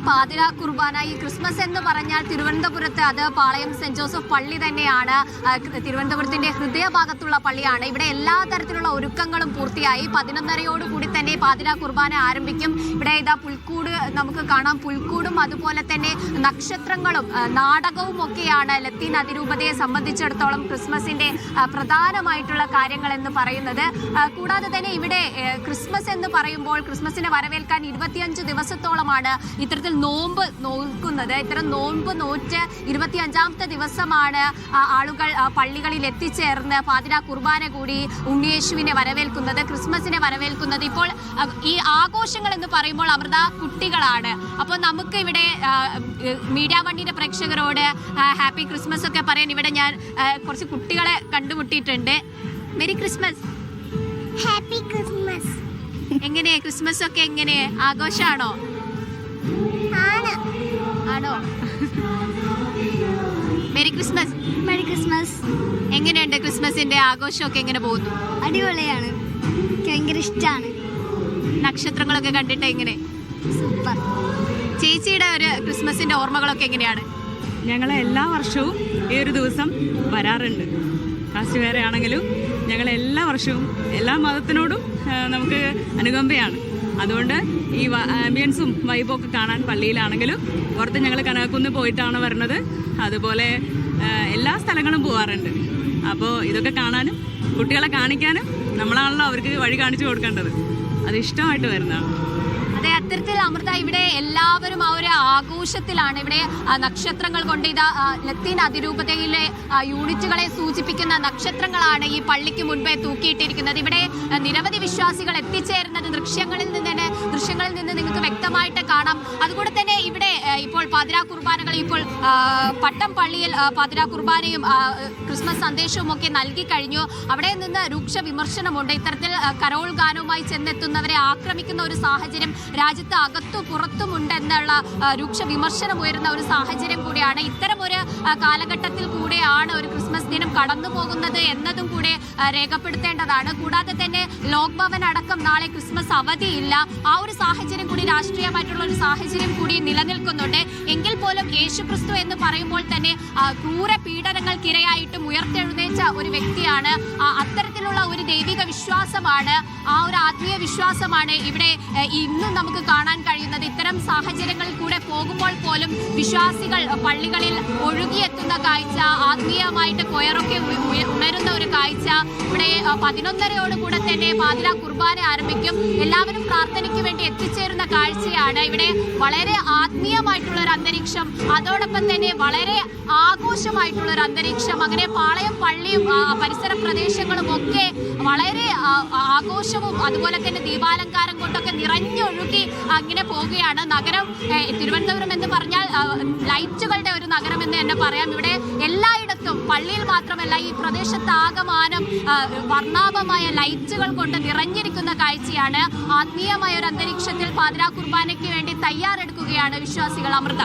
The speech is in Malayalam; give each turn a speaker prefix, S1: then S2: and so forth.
S1: പാതിര കുർബാന ഈ ക്രിസ്മസ് എന്ന് പറഞ്ഞാൽ തിരുവനന്തപുരത്ത് അത് പാളയം സെന്റ് ജോസഫ് പള്ളി തന്നെയാണ്. തിരുവനന്തപുരത്തിന്റെ ഹൃദയഭാഗത്തുള്ള പള്ളിയാണ്. ഇവിടെ എല്ലാ തരത്തിലുള്ള ഒരുക്കങ്ങളും പൂർത്തിയായി. 11:30 തന്നെ പാതിര കുർബാന ആരംഭിക്കും. ഇവിടെ ഇതാ പുൽക്കൂട് നമുക്ക് കാണാം. പുൽക്കൂടും അതുപോലെ തന്നെ നക്ഷത്രങ്ങളും നാടകവും ഒക്കെയാണ് ലത്തീൻ അതിരൂപതയെ സംബന്ധിച്ചിടത്തോളം ക്രിസ്മസിന്റെ പ്രധാനമായിട്ടുള്ള കാര്യങ്ങൾ എന്ന് പറയുന്നത്. കൂടാതെ തന്നെ ഇവിടെ ക്രിസ്മസ് എന്ന് പറയുമ്പോൾ ക്രിസ്മസിനെ വരവേൽക്കാൻ 25 ദിവസത്തോളമാണ് ഇത്തരത്തിൽ നോമ്പ് നോക്കുന്നത്. ഇത്തരം നോമ്പ് നോറ്റ് 25ാമത്തെ ദിവസമാണ് ആളുകൾ പള്ളികളിൽ എത്തിച്ചേർന്ന് പാതിര കുർബാന കൂടി ഉണ്ണിയേശുവിനെ വരവേൽക്കുന്നത്, ക്രിസ്മസിനെ വരവേൽക്കുന്നത്. ഇപ്പോൾ ഈ ആഘോഷങ്ങൾ എന്ന് പറയുമ്പോൾ അമൃത കുട്ടികളാണ്. അപ്പോൾ നമുക്ക് ഇവിടെ മീഡിയ വണ്ടിയുടെ പ്രേക്ഷകരോട് ഹാപ്പി ക്രിസ്മസ് ഒക്കെ പറയാൻ ഇവിടെ ഞാൻ കുറച്ച് കുട്ടികളെ കണ്ടുമുട്ടിയിട്ടുണ്ട്. Merry Christmas.
S2: Happy Christmas.
S1: എങ്ങനെ ക്രിസ്മസ് ഒക്കെ എങ്ങനെ ആഘോഷാണോ? ആണോ? Merry Christmas.
S2: Merry Christmas.
S1: എങ്ങനെയുണ്ട് ക്രിസ്മസിന്റെ ആഘോഷമൊക്കെ എങ്ങനെ പോകുന്നു?
S2: അടിപൊളിയാണ്, ഭയങ്കര ഇഷ്ടമാണ്.
S1: നക്ഷത്രങ്ങളൊക്കെ കണ്ടിട്ട് എങ്ങനെ?
S2: സൂപ്പർ.
S1: ചേച്ചിയുടെ ഒരു ക്രിസ്മസിന്റെ ഓർമ്മകളൊക്കെ എങ്ങനെയാണ്?
S3: ഞങ്ങൾ എല്ലാ വർഷവും ഈ ഒരു ദിവസം വരാറുണ്ട്. കാസ്റ്റ് വേറെ ആണെങ്കിലും ഞങ്ങൾ എല്ലാ വർഷവും എല്ലാ മതത്തിനോടും നമുക്ക് അനുകമ്പയാണ്. അതുകൊണ്ട് ഈ ആംബിയൻസും വൈബും ഒക്കെ കാണാൻ പള്ളിയിലാണെങ്കിലും പുറത്ത് ഞങ്ങൾ കനകക്കുന്ന് പോയിട്ടാണ് വരുന്നത്. അതുപോലെ എല്ലാ സ്ഥലങ്ങളും പോകാറുണ്ട്. അപ്പോൾ ഇതൊക്കെ കാണാനും കുട്ടികളെ കാണിക്കാനും നമ്മളാണല്ലോ അവർക്ക് വഴി കാണിച്ചു കൊടുക്കേണ്ടത്. അത് ഇഷ്ടമായിട്ട് വരുന്നതാണ്.
S1: അതെ, അത്തരത്തിൽ അമൃത ഇവിടെ എല്ലാവരും ആ ഒരു ആഘോഷത്തിലാണ്. ഇവിടെ നക്ഷത്രങ്ങൾ കൊണ്ട് ഇതാ ലത്തീൻ അതിരൂപതയിലെ യൂണിറ്റുകളെ സൂചിപ്പിക്കുന്ന നക്ഷത്രങ്ങളാണ് ഈ പള്ളിക്ക് മുൻപേ തൂക്കിയിട്ടിരിക്കുന്നത്. ഇവിടെ നിരവധി വിശ്വാസികൾ എത്തിച്ചേരുന്നത് ദൃശ്യങ്ങളിൽ നിന്ന് നിങ്ങൾക്ക് വ്യക്തമായിട്ട് കാണാം. അതുകൂടെ തന്നെ ഇവിടെ ഇപ്പോൾ പാതിര കുർബാനകൾ ഇപ്പോൾ പട്ടം പള്ളിയിൽ പാതിര കുർബാനയും ക്രിസ്മസ് സന്ദേശവും ഒക്കെ നൽകി കഴിഞ്ഞു. അവിടെ നിന്ന് രൂക്ഷ വിമർശനമുണ്ട്. ഇത്തരത്തിൽ കരോൾ ഗാനവുമായി ചെന്നെത്തുന്നവരെ ആക്രമിക്കുന്ന ഒരു സാഹചര്യം രാജ്യത്ത് അകത്തു പുറത്തുമുണ്ട് എന്നുള്ള രൂക്ഷ വിമർശനം ഉയരുന്ന ഒരു സാഹചര്യം കൂടിയാണ്. ഇത്തരം ഒരു കാലഘട്ടത്തിൽ കൂടെയാണ് ഒരു ക്രിസ്മസ് ദിനം കടന്നു പോകുന്നത് എന്നതും കൂടെ രേഖപ്പെടുത്തേണ്ടതാണ്. കൂടാതെ തന്നെ ലോക് ഭവൻ അടക്കം നാളെ ക്രിസ്മസ് അവധിയില്ല. ആ ഒരു സാഹചര്യം കൂടി രാഷ്ട്രീയമായിട്ടുള്ള ഒരു സാഹചര്യം കൂടി നിലനിൽക്കുന്നുണ്ട്. എങ്കിൽ പോലും യേശുക്രിസ്തു എന്ന് പറയുമ്പോൾ തന്നെ ക്രൂര പീഡനങ്ങൾക്കിരയായിട്ടും ഉയർത്തെഴുന്നേറ്റ ഒരു വ്യക്തിയാണ്. അത്തരത്തിലുള്ള ഒരു ദൈവിക വിശ്വാസമാണ്, ആ ഒരു ആത്മീയ വിശ്വാസമാണ് ഇവിടെ ഇന്നും നമുക്ക് കാണാൻ കഴിയുന്നത്. ഇത്തരം സാഹചര്യങ്ങളിൽ കൂടെ പോകുമ്പോൾ പോലും വിശ്വാസികൾ പള്ളികളിൽ ഒഴുകിയെത്തുന്ന കാഴ്ച, ആത്മീയമായിട്ട് കൊയറൊക്കെ ഉണരുന്ന ഒരു കാഴ്ച. ഇവിടെ 11:30 തന്നെ പാതിര കുർബാന ആരംഭിക്കും. എല്ലാവരും പ്രാർത്ഥനയ്ക്ക് വേണ്ടി എത്തിച്ചേരുന്ന കാഴ്ചയാണ്. ഇവിടെ വളരെ ആത്മീയമായിട്ടുള്ള ഒരു അന്തരീക്ഷം, അതോടൊപ്പം തന്നെ വളരെ ആഘോഷമായിട്ടുള്ള ഒരു അന്തരീക്ഷം. അങ്ങനെ പാളയം പള്ളിയും പരിസര പ്രദേശങ്ങളും ഒക്കെ വളരെ ആഘോഷവും അതുപോലെ തന്നെ ദീപാലങ്കാരം കൊണ്ടൊക്കെ നിറഞ്ഞൊഴുകി അങ്ങനെ പോവുകയാണ്. നഗരം തിരുവനന്തപുരം എന്ന് പറഞ്ഞാൽ ലൈറ്റുകളുടെ ഒരു നഗരം എന്ന് തന്നെ പറയാം. ഇവിടെ എല്ലായിടത്തും പള്ളിയിൽ മാത്രമല്ല ഈ പ്രദേശത്താകമാനം വർണ്ണാഭമായ ലൈറ്റുകൾ കൊണ്ട് നിറഞ്ഞിരിക്കുന്ന കാഴ്ചയാണ്. ആത്മീയമായ ഒരു അന്തരീക്ഷത്തിൽ പാതിര കുർബാനയ്ക്ക് വേണ്ടി തയ്യാറെടുക്കുകയാണ് വിശ്വാസികൾ. അമൃത.